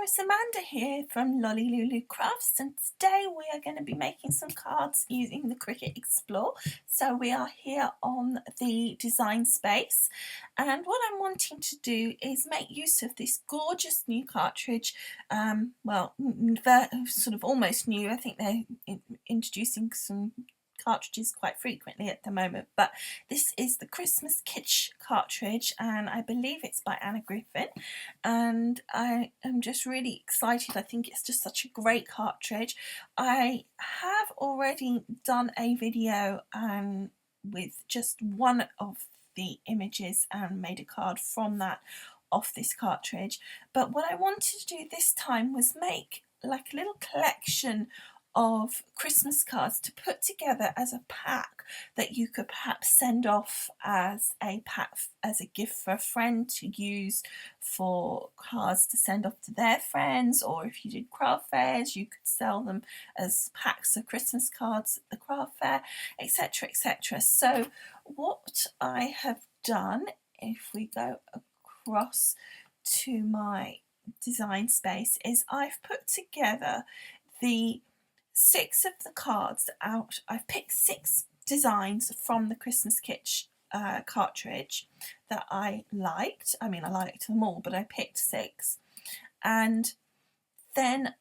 it's Amanda here from Lolli Lulu Crafts, and today we are going to be making some cards using the Cricut Explore. So we are here on the design space, and what I'm wanting to do is make use of this gorgeous new cartridge. Sort of almost new. I think they're introducing some cartridges quite frequently at the moment, but this is the Christmas Kitsch cartridge, and I believe it's by Griffin, and I am just really excited. I think it's just such a great cartridge. I have already done a video with just one of the images and made a card from that off this cartridge, but what I wanted to do this time was make like a little collection of Christmas cards to put together as a pack that you could perhaps send off as a pack, as a gift for a friend to use, for cards to send off to their friends, or if you did craft fairs you could sell them as packs of Christmas cards at the craft fair, etc, etc. So what I have done, if we go across to my design space, is I've put together the 6 of the cards out. I've picked 6 designs from the Christmas Kitsch cartridge that I liked. I mean, I liked them all, but I picked 6. And then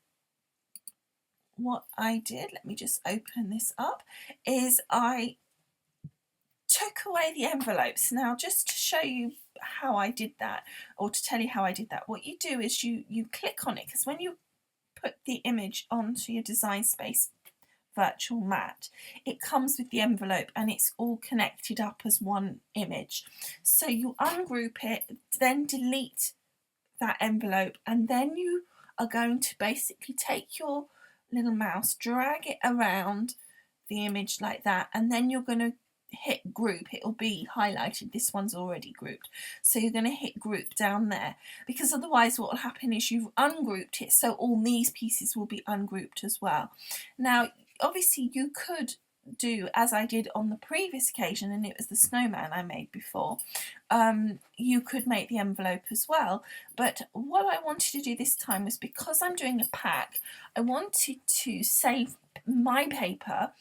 what I did, let me just open this up, is I took away the envelopes. Now, just to show you how I did that, or to tell you how I did that, what you do is you click on it, because when you put the image onto your design space virtual mat, it comes with the envelope and it's all connected up as one image. So you ungroup it, then delete that envelope, and then you are going to basically take your little mouse, drag it around the image like that, and then you're going to hit group. It'll be highlighted, this one's already grouped, so you're going to hit group down there, because otherwise what will happen is you've ungrouped it, so all these pieces will be ungrouped as well. Now obviously you could do as I did on the previous occasion, and it was the snowman I made before. You could make the envelope as well, but what I wanted to do this time was, because I'm doing a pack, I wanted to save my paper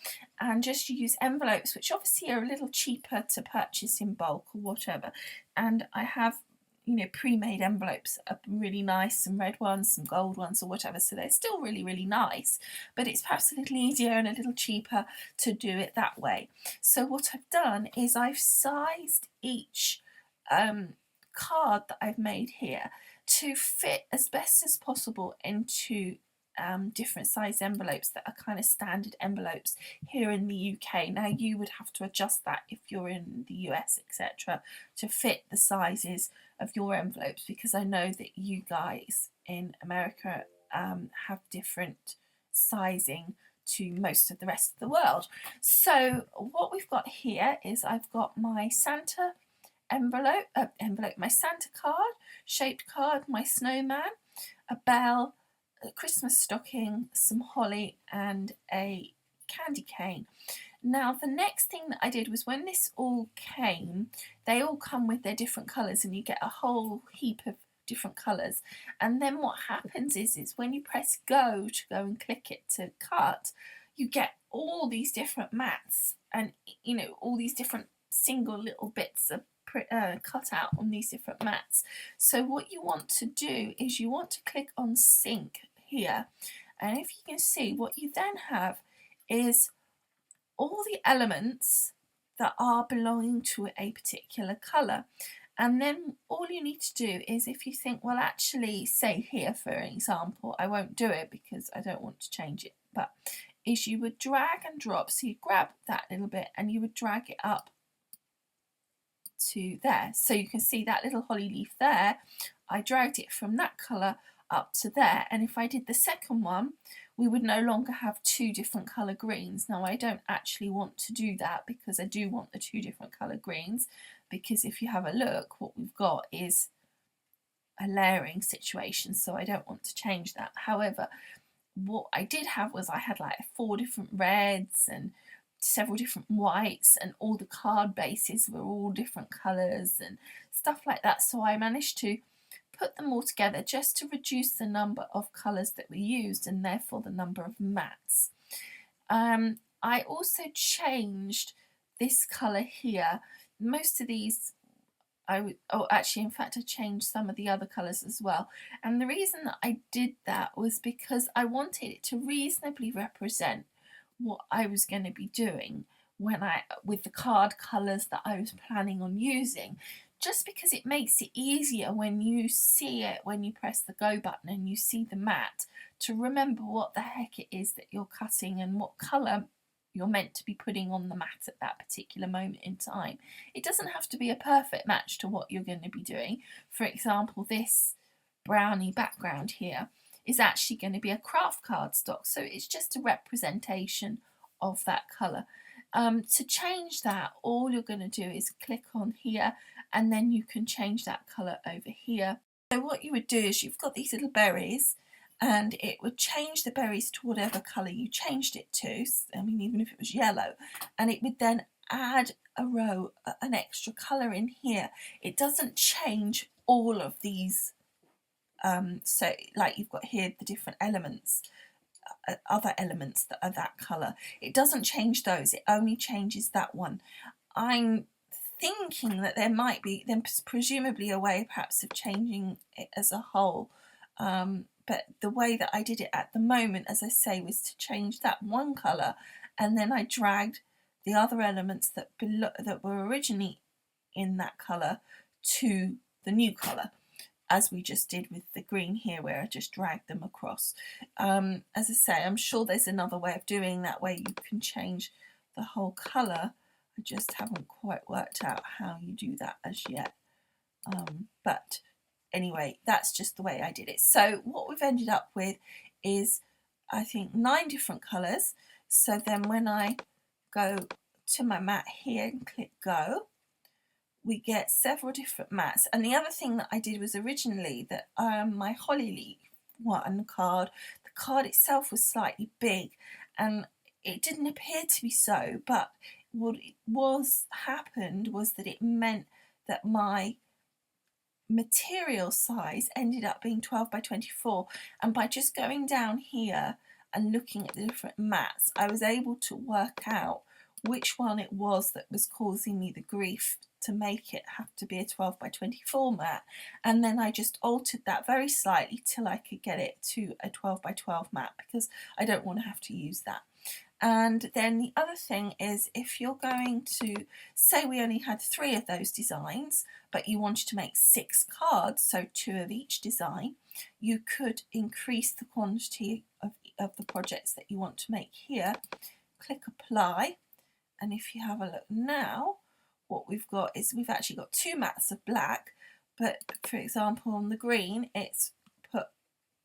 and just use envelopes, which obviously are a little cheaper to purchase in bulk or whatever. And I have, you know, pre-made envelopes, really nice, some red ones, some gold ones, or whatever, so they're still really, really nice, but it's perhaps a little easier and a little cheaper to do it that way. So what I've done is I've sized each card that I've made here to fit as best as possible into different size envelopes that are kind of standard envelopes here in the UK. Now you would have to adjust that if you're in the US, etc, to fit the sizes of your envelopes, because I know that you guys in America have different sizing to most of the rest of the world. So what we've got here is I've got my Santa envelope, my Santa card, shaped card, my snowman, a bell, a Christmas stocking, some holly, and a candy cane. Now the next thing that I did was, when this all came, they all come with their different colours, and you get a whole heap of different colours, and then what happens is when you press go to go and click it to cut, you get all these different mats, and you know, all these different single little bits of cut out on these different mats. So what you want to do is you want to click on sync here, and if you can see, what you then have is all the elements that are belonging to a particular colour. And then all you need to do is, if you think, well actually, say here for example, I won't do it because I don't want to change it, but is you would drag and drop, so you grab that little bit and you would drag it up to there. So you can see that little holly leaf there, I dragged it from that colour up to there, and if I did the second one, we would no longer have 2 different colour greens. Now I don't actually want to do that, because I do want the 2 different colour greens, because if you have a look, what we've got is a layering situation, so I don't want to change that. However, what I did have was I had like 4 different reds and several different whites, and all the card bases were all different colours and stuff like that, so I managed to put them all together just to reduce the number of colours that were used and therefore the number of mats. I also changed this colour here. Most of these actually in fact I changed some of the other colours as well, and the reason that I did that was because I wanted it to reasonably represent what I was going to be doing with the card colours that I was planning on using, just because it makes it easier when you see it, when you press the go button and you see the mat, to remember what the heck it is that you're cutting and what colour you're meant to be putting on the mat at that particular moment in time. It doesn't have to be a perfect match to what you're going to be doing. For example, this brownie background here is actually going to be a craft cardstock, so it's just a representation of that colour. To change that, all you're going to do is click on here, and then you can change that colour over here. So what you would do is, you've got these little berries, and it would change the berries to whatever colour you changed it to, I mean even if it was yellow, and it would then add a row, an extra colour in here. It doesn't change all of these, so like you've got here the different elements, other elements that are that colour. It doesn't change those, it only changes that one. I'm thinking that there might be then presumably a way perhaps of changing it as a whole, but the way that I did it at the moment, as I say, was to change that one colour, and then I dragged the other elements that were originally in that colour to the new colour, as we just did with the green here, where I just dragged them across. As I say, I'm sure there's another way of doing that, where you can change the whole colour. I just haven't quite worked out how you do that as yet. But anyway, that's just the way I did it. So what we've ended up with is, I think, 9 different colours. So then when I go to my mat here and click go, we get several different mats. And the other thing that I did was originally that my holly leaf one card, the card itself was slightly big, and it didn't appear to be so, but what happened was that it meant that my material size ended up being 12 by 24, and by just going down here and looking at the different mats, I was able to work out which one it was that was causing me the grief to make it have to be a 12 by 24 mat, and then I just altered that very slightly till I could get it to a 12 by 12 mat, because I don't want to have to use that. And then the other thing is, if you're going to, say we only had 3 of those designs, but you wanted to make 6 cards, so 2 of each design, you could increase the quantity of the projects that you want to make here. Click apply, and if you have a look now, what we've got is we've actually got 2 mats of black, but for example on the green it's put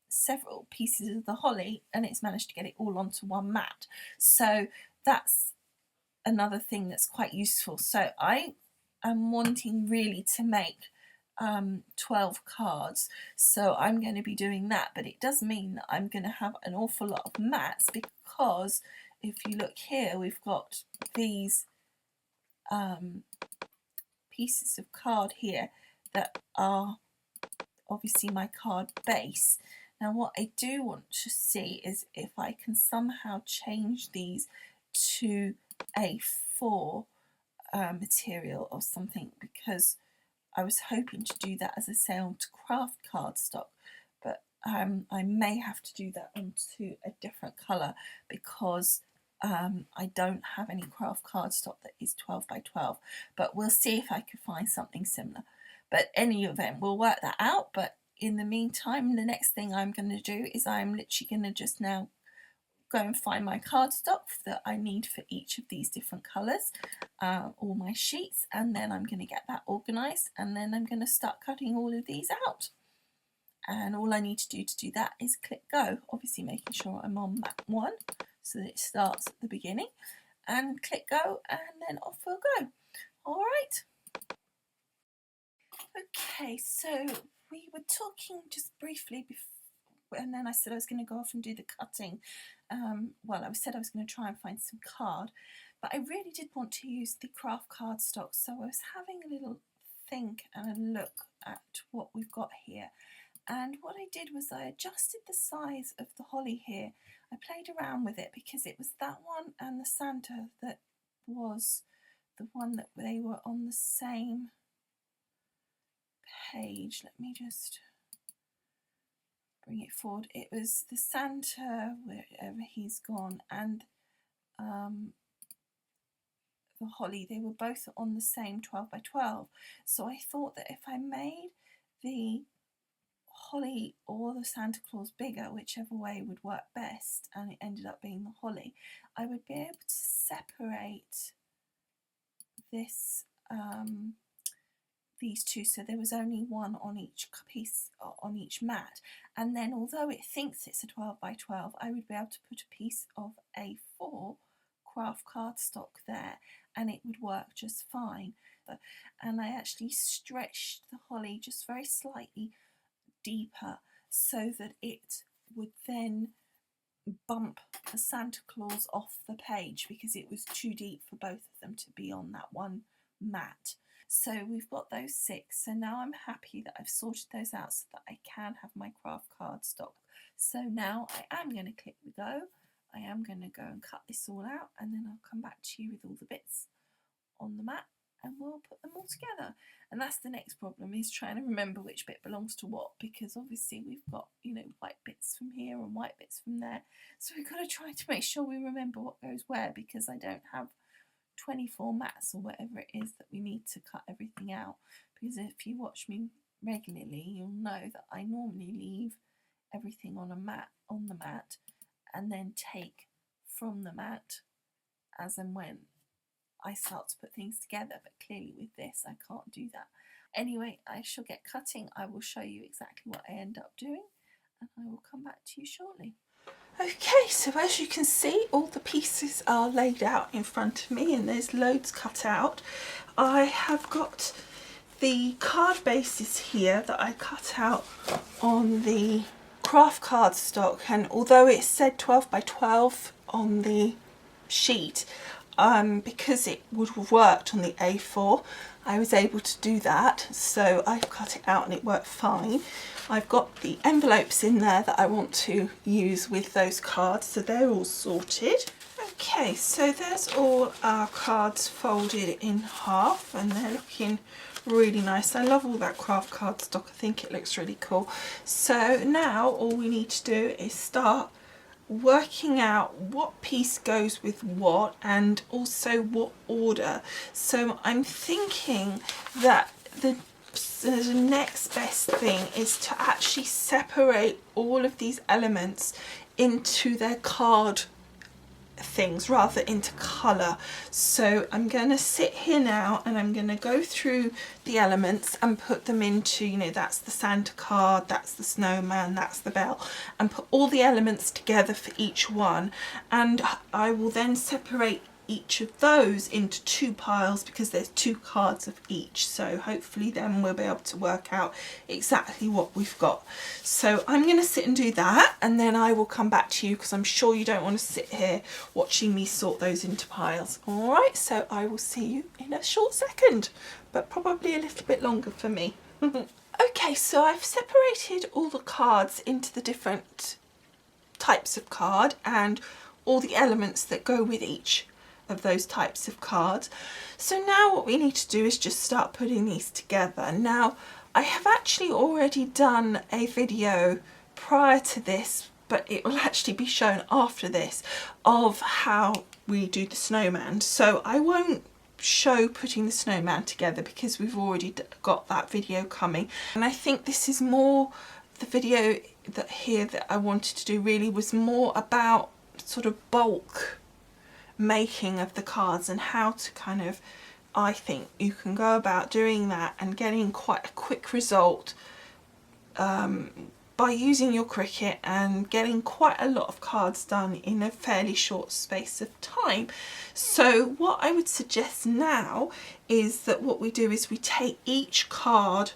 several pieces of the holly and it's managed to get it all onto one mat. So that's another thing that's quite useful. So I am wanting really to make 12 cards, so I'm going to be doing that, but it does mean that I'm going to have an awful lot of mats, because if you look here we've got these pieces of card here that are obviously my card base. Now what I do want to see is if I can somehow change these to A4 material or something, because I was hoping to do that, as I say, onto craft cardstock, but I may have to do that onto a different colour, because I don't have any craft cardstock that is 12 by 12, but we'll see if I can find something similar. But any event, we'll work that out. But in the meantime, the next thing I'm going to do is I'm literally going to just now go and find my cardstock that I need for each of these different colours, all my sheets, and then I'm going to get that organised, and then I'm going to start cutting all of these out. And all I need to do that is click go, obviously making sure I'm on mat 1 so that it starts at the beginning, and click go, and then off we'll go. Alright. Okay, so we were talking just briefly before, and then I said I was going to go off and do the cutting. Well, I said I was going to try and find some card, but I really did want to use the craft cardstock, so I was having a little think and a look at what we've got here. And what I did was I adjusted the size of the holly here. I played around with it because it was that one and the Santa that was the one that they were on the same page. Let me just bring it forward. It was the Santa, wherever he's gone, and the holly. They were both on the same 12 by 12. So I thought that if I made the holly or the Santa Claus bigger, whichever way would work best, and it ended up being the holly, I would be able to separate this these two, so there was only one on each piece, on each mat, and then although it thinks it's a 12 by 12, I would be able to put a piece of A4 craft cardstock there and it would work just fine. And I actually stretched the holly just very slightly deeper so that it would then bump the Santa Claus off the page because it was too deep for both of them to be on that one mat. So we've got those 6. So now I'm happy that I've sorted those out so that I can have my craft cardstock. So now I am going to click the go. I am going to go and cut this all out, and then I'll come back to you with all the bits on the mat and we'll put them all together. And that's the next problem, is trying to remember which bit belongs to what, because obviously we've got, you know, white bits from here and white bits from there. So we've got to try to make sure we remember what goes where, because I don't have 24 mats or whatever it is that we need to cut everything out. Because if you watch me regularly, you'll know that I normally leave everything on the mat and then take from the mat as and when I start to put things together, but clearly with this I can't do that. Anyway, I shall get cutting. I will show you exactly what I end up doing and I will come back to you shortly. Okay, so as you can see, all the pieces are laid out in front of me and there's loads cut out. I have got the card bases here that I cut out on the craft cardstock, and although it said 12 by 12 on the sheet, because it would have worked on the A4, I was able to do that, so I've cut it out and it worked fine. I've got the envelopes in there that I want to use with those cards, so they're all sorted. Okay, so there's all our cards folded in half and they're looking really nice. I love all that craft cardstock. I think it looks really cool. So now all we need to do is start working out what piece goes with what and also what order. So I'm thinking that the next best thing is to actually separate all of these elements into their card things rather into colour. So I'm going to sit here now and I'm going to go through the elements and put them into, you know, that's the Santa card, that's the snowman, that's the bell, and put all the elements together for each one, and I will then separate each of those into 2 piles because there's 2 cards of each, so hopefully then we'll be able to work out exactly what we've got. So I'm going to sit and do that and then I will come back to you because I'm sure you don't want to sit here watching me sort those into piles. Alright, so I will see you in a short second, but probably a little bit longer for me. Okay, so I've separated all the cards into the different types of card and all the elements that go with each of those types of cards. So now what we need to do is just start putting these together. Now I have actually already done a video prior to this, but it will actually be shown after this, of how we do the snowman. So I won't show putting the snowman together because we've already got that video coming, and I think this is more the video that I wanted to do really was more about sort of bulk making of the cards and how to kind of, I think you can go about doing that and getting quite a quick result by using your Cricut and getting quite a lot of cards done in a fairly short space of time. So what I would suggest now is that what we do is we take each card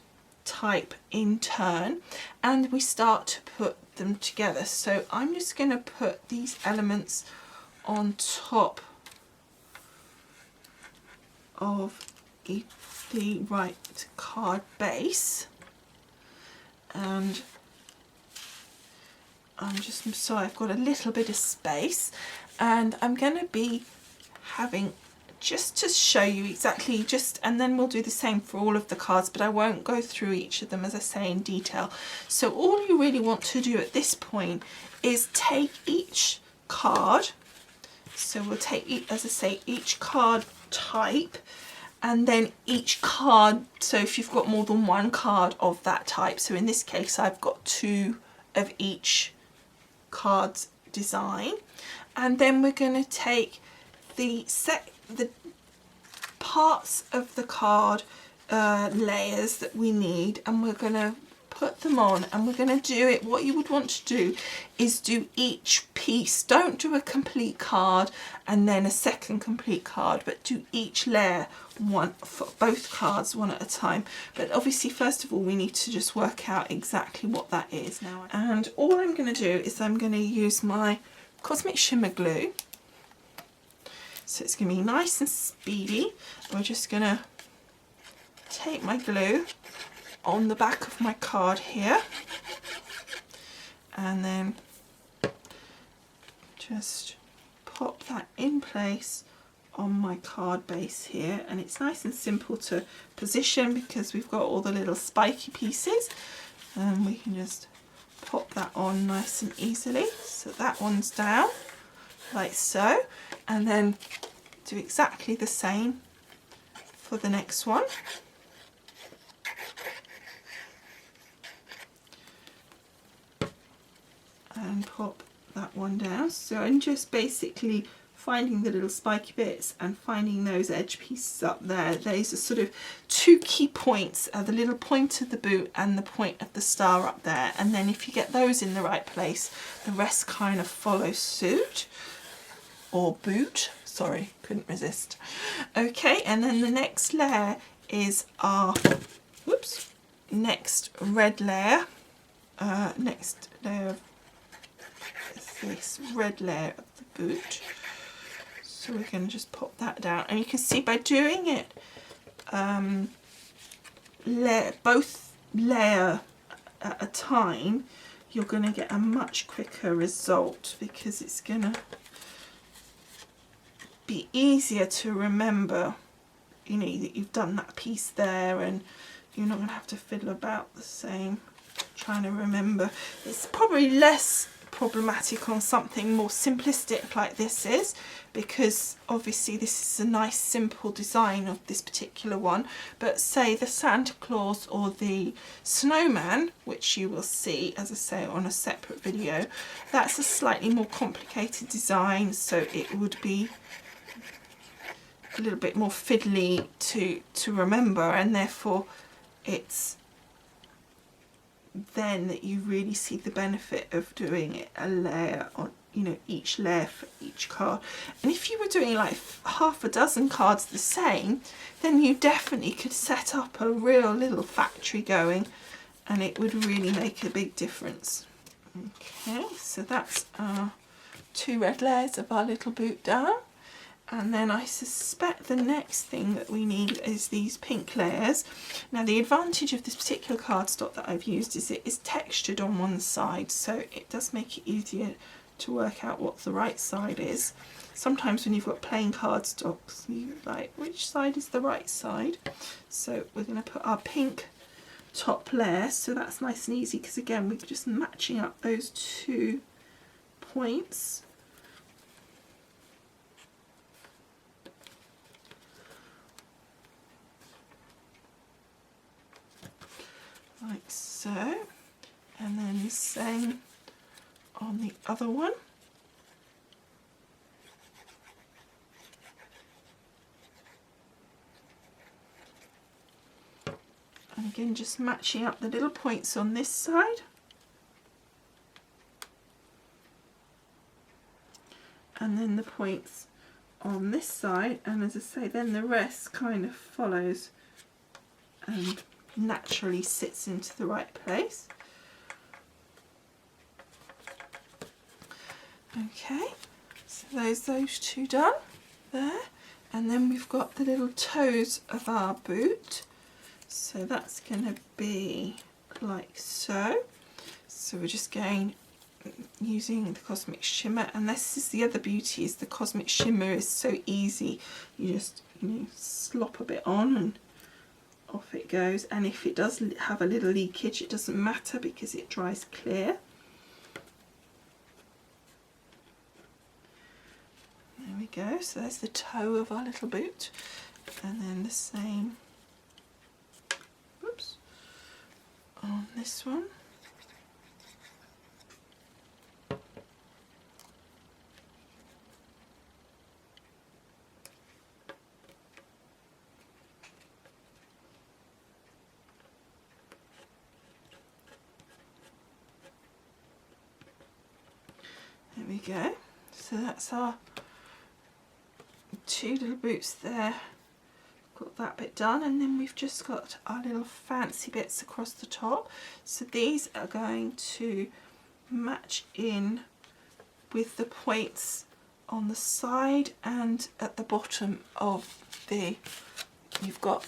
type in turn and we start to put them together. So I'm just going to put these elements on top of the right card base, and so I've got a little bit of space, and I'm going to be having, just to show you exactly, and then we'll do the same for all of the cards, but I won't go through each of them, as I say, in detail. So all you really want to do at this point is take each card, so we'll take, as I say, each card type, and then each card, so if you've got more than one card of that type, so in this case I've got 2 of each card's design, and then we're going to take the parts of the card layers that we need, and we're going to put them on, and we're going to do it. What you would want to do is do each piece. Don't do a complete card and then a second complete card, but do each layer one for both cards, one at a time. But obviously, first of all, we need to just work out exactly what that is now. And all I'm going to do is I'm going to use my Cosmic Shimmer glue. So it's going to be nice and speedy. We're just going to take my glue on the back of my card here, and then just pop that in place on my card base here, and it's nice and simple to position because we've got all the little spiky pieces, and we can just pop that on nice and easily. So that one's down like so, and then do exactly the same for the next one. And pop that one down. So I'm just basically finding the little spiky bits and finding those edge pieces up there. Those are sort of 2 key points, the little point of the boot and the point of the star up there, and then if you get those in the right place, the rest kind of follow suit, or boot, sorry, couldn't resist. Okay, and then the next layer is our next red layer, next layer of this red layer of the boot. So we're going to just pop that down, and you can see by doing it both layer at a time, you're going to get a much quicker result, because it's going to be easier to remember, you know, that you've done that piece there, and you're not going to have to fiddle about the same trying to remember. It's probably less problematic on something more simplistic like this is, because obviously this is a nice simple design of this particular one, but say the Santa Claus or the snowman, which you will see, as I say, on a separate video, that's a slightly more complicated design, so it would be a little bit more fiddly to remember, and therefore it's then that you really see the benefit of doing it a layer on, you know, each layer for each card. And if you were doing like half a dozen cards the same, then you definitely could set up a real little factory going, and it would really make a big difference. Okay, so that's our 2 red layers of our little boot done. And then I suspect the next thing that we need is these pink layers. Now the advantage of this particular cardstock that I've used is it is textured on one side, so it does make it easier to work out what the right side is. Sometimes when you've got plain cardstocks, you're like, which side is the right side? So we're going to put our pink top layer, so that's nice and easy, because again we're just matching up those 2 points. Like so, and then the same on the other one. And again, just matching up the little points on this side. And then the points on this side, and as I say, then the rest kind of follows and naturally sits into the right place. Okay, so those 2 done there, And then we've got the little toes of our boot. So that's going to be like so. So we're just going using the Cosmic Shimmer, and this is the other beauty, is the Cosmic Shimmer is so easy. You just, you know, slop a bit on and off it goes. And if it does have a little leakage, it doesn't matter because it dries clear. There we go. So there's the toe of our little boot, and then the same, whoops, on this one. There we go. So that's our two little boots there. Got that bit done, and then we've just got our little fancy bits across the top. So these are going to match in with the points on the side and at the bottom of the, you've got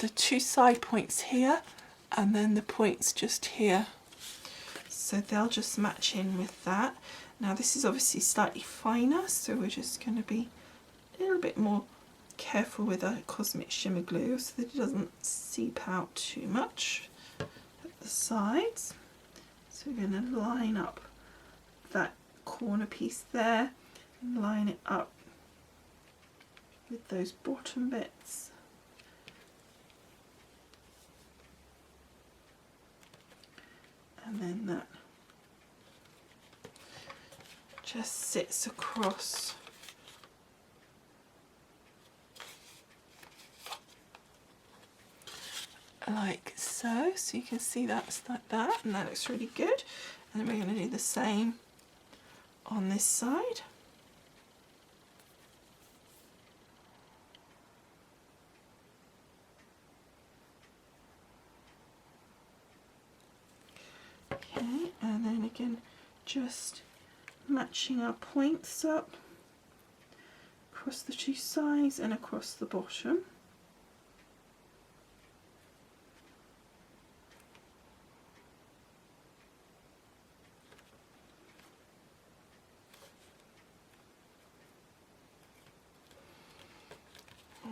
the two side points here and then the points just here. So they'll just match in with that. Now this is obviously slightly finer, so we're just going to be a little bit more careful with our Cosmic Shimmer glue so that it doesn't seep out too much at the sides. So we're going to line up that corner piece there and line it up with those bottom bits. And then that just sits across like so. So you can see that's like that, and that looks really good. And then we're going to do the same on this side. Okay, and then again just matching our points up across the two sides and across the bottom.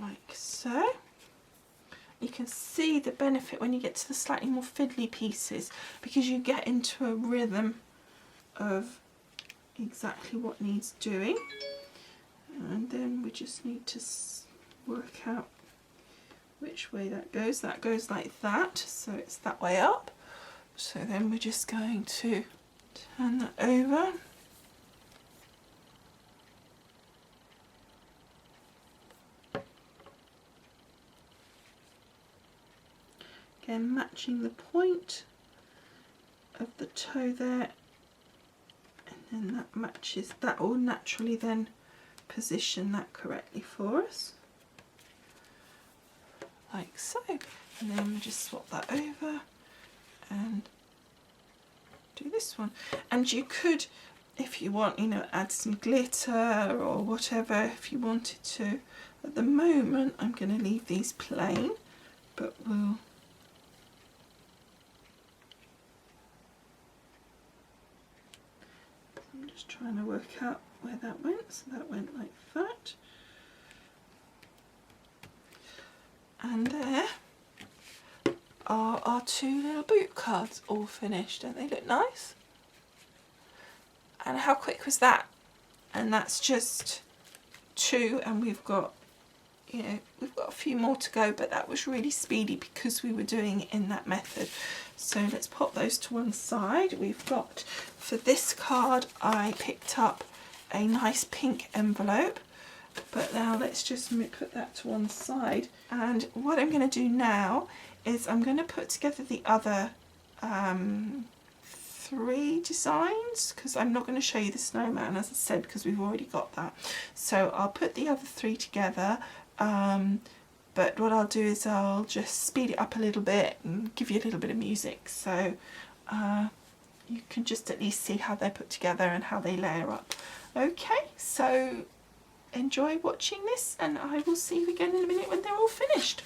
Like so. You can see the benefit when you get to the slightly more fiddly pieces, because you get into a rhythm of exactly what needs doing. And then we just need to work out which way that goes. That goes like that, so it's that way up. So then we're just going to turn that over. Again, matching the point of the toe there, and then that matches, that will naturally then position that correctly for us, like so. And then we just swap that over and do this one. And you could, if you want, you know, add some glitter or whatever if you wanted to. At the moment I'm going to leave these plain, but we'll just trying to work out where that went. So that went like that. And there are our two little boot cards all finished. Don't they look nice? And how quick was that? And that's just two, and we've got, you know, we've got a few more to go, but that was really speedy because we were doing it in that method. So let's pop those to one side. We've got, for this card, I picked up a nice pink envelope, but now let's just put that to one side. And what I'm going to do now is I'm going to put together the other three designs, because I'm not going to show you the snowman, as I said, because we've already got that. So I'll put the other three together. But what I'll do is I'll just speed it up a little bit and give you a little bit of music, so you can just at least see how they're put together and how they layer up. Okay, so enjoy watching this, and I will see you again in a minute when they're all finished.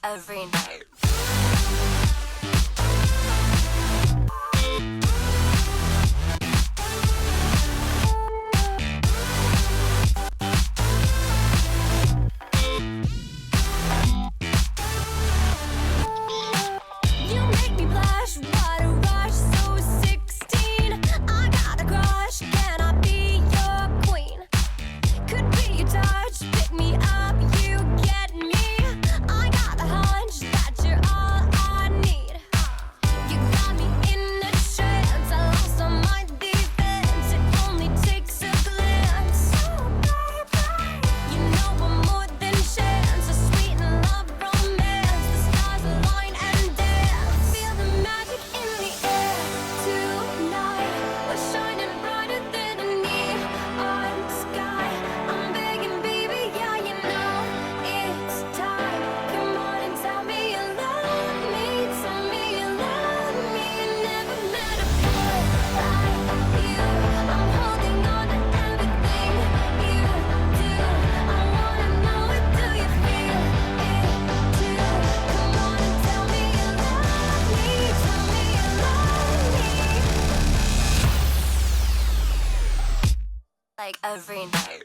Every night. You make me blush, what a rush, so 16. I got a crush, can I be your queen? Could be your touch, pick me up, you get me. I got a hunch that every night.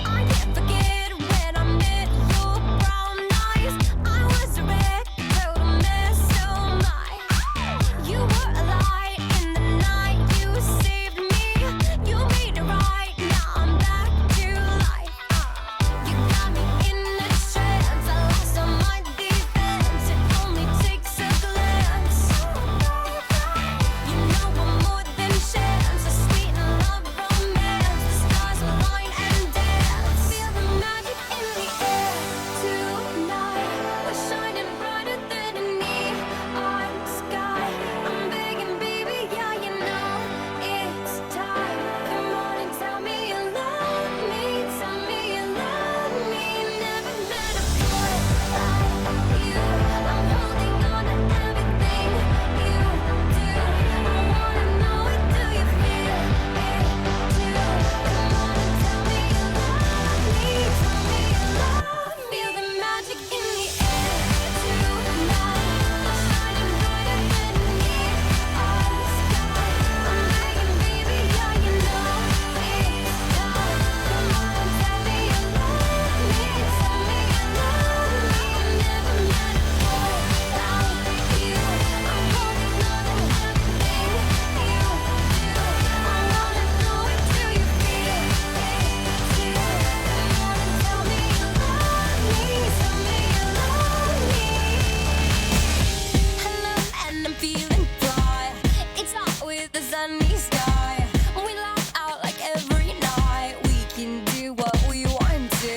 I can't forget when I met your brown eyes. I was a wreck, total mess, oh my. You were a light in the night, you saved me. You made it right, now I'm back to life. You got me in a trance, I lost all my defense. It only takes a glance. You know I'm more than chance, a sweet and love romance. The stars align and dance. Feel the magic in the air tonight. We're shining brighter than a neon sky. I'm begging, baby, yeah, you know it's time. Come on and tell me you love me. Tell me you love me. Never met a boy like you. I'm holding on to everything you do. I wanna know it. Do you feel it too? Come on and tell me you love me. Tell me you love me. Feel the magic in the air tonight. We're shining brighter than a neon sky. I'm begging, baby, yeah, you know it's time. Come on and tell me you love me. Tell me you love me. Never met a boy like you. I'm holding on to everything you do. I wanna know it. Do you feel it too? Come on and tell me you love me. Tell me you love me. Hello, and I'm feeling fly. It's hot with the sunny sky. We laugh out like every night. We can do what we want to.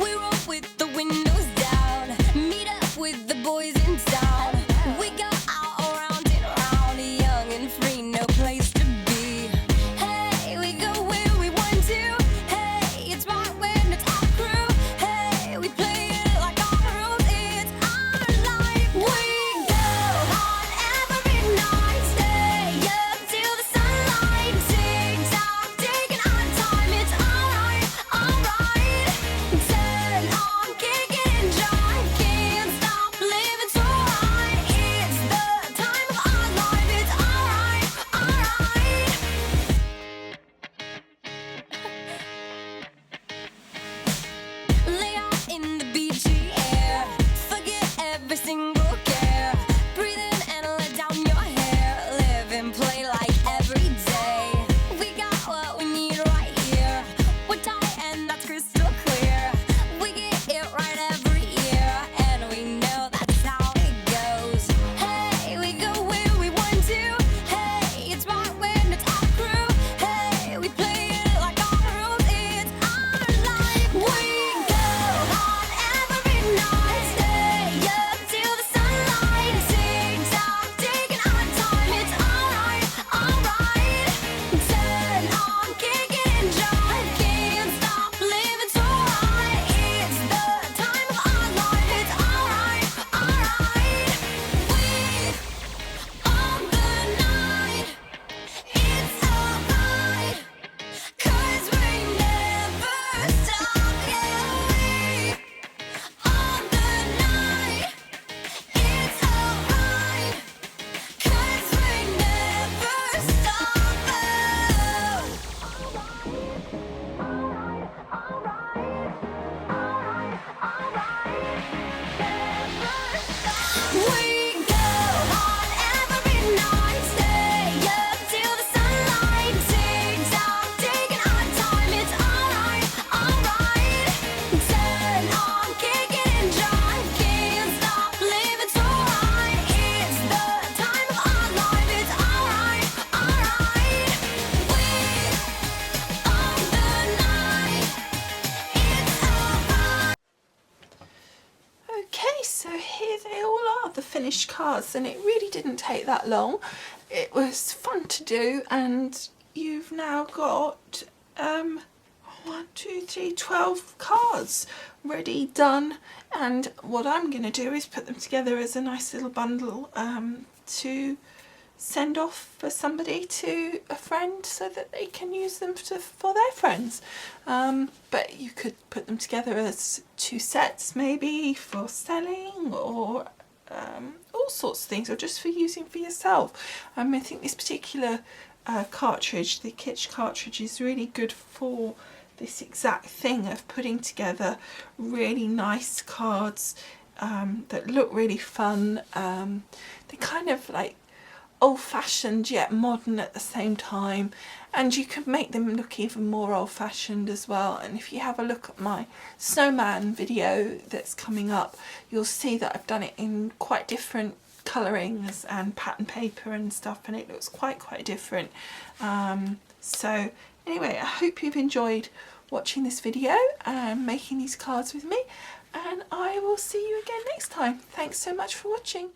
We roll with the windows down. Meet up with the boys in town. We go out around and round, young and free, no place to be. Hey, we go where we want to. Hey, it's right when it's our crew. Hey, we play it like our rules. It's our life. We go on every night, stay up till the sunlight. Tick tock, taking our time. It's alright, alright. Turn on, kick it and drive. Can't stop living so right. It's the time of our life. It's alright, alright. Lay out in the beachy air. Forget every single care. Breathe in and let down your hair. Live and play like every day. We got what we need right here. We're tight and that's crystal clear. We get it right every year, and we know that's how it goes. Hey, we go where we want to. Hey, it's right when it's our crew. Hey, we play it like our rules. It's our life. We go on every night, stay up till the sunlight. Tick tock, taking our time. It's alright, alright. Turn on, kick it and drive. Can't stop living so right. It's the time of our life. It's alright, alright. We on the night. It's alright, 'cause we never stop. Yeah, we on the night. It's alright, 'cause we never stop. We go on every night, stay up till the sunlight. Tick tock, taking our time. It's alright, alright. Turn on, kick it and drive. Can't stop living so right. It's the time of our life. It's alright, alright. We on the night. It's alright. Okay, so here they all are, the finished cards, and it really didn't take that long. It was fun to do, and you've now got 12 cards ready, done, and what I'm going to do is put them together as a nice little bundle to send off for somebody to a friend so that they can use them for their friends. But you could put them together as 2 sets maybe for selling, or all sorts of things, or just for using for yourself. I think this particular cartridge, the Kitsch cartridge, is really good for this exact thing of putting together really nice cards that look really fun. They're kind of like old-fashioned yet modern at the same time, and you can make them look even more old-fashioned as well. And if you have a look at my snowman video that's coming up, you'll see that I've done it in quite different colourings and pattern paper and stuff, and it looks quite different. So anyway, I hope you've enjoyed watching this video and making these cards with me, and I will see you again next time. Thanks so much for watching.